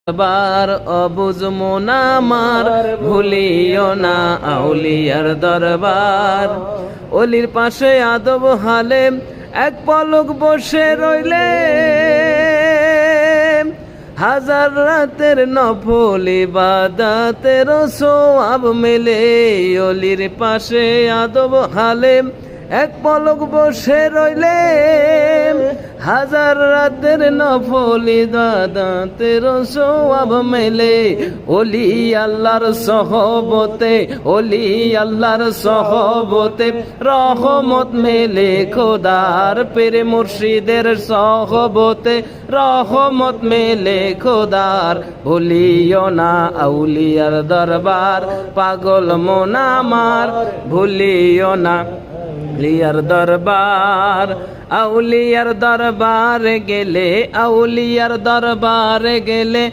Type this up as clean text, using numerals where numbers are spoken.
বার অবুজ মোনামার ভুলিও না আউলিয়ার দরবার। অলির পাশে আদব হালে এক পলক বসে রইলে, হাজার রাতের নফল ইবাদতের সওয়াব মেলে। অলির পাশে আদব হালে এক পলক বসে রইলে, হাজার রাতের নফল ইবাদতের সওয়াব মেলে। ওলি আল্লাহর সহবতে, ওলি আল্লাহর সহবতে রহমত মেলে খোদার। পীর মুর্শিদের সহবতে রহমত মেলে খোদার। ভুলিও না আউলিয়ার দরবার, পাগল মন আমার ভুলিও না আউলিয়ার দরবার। আউলিয়ার দরবার গেলে, আউলিয়ার দরবার গেলে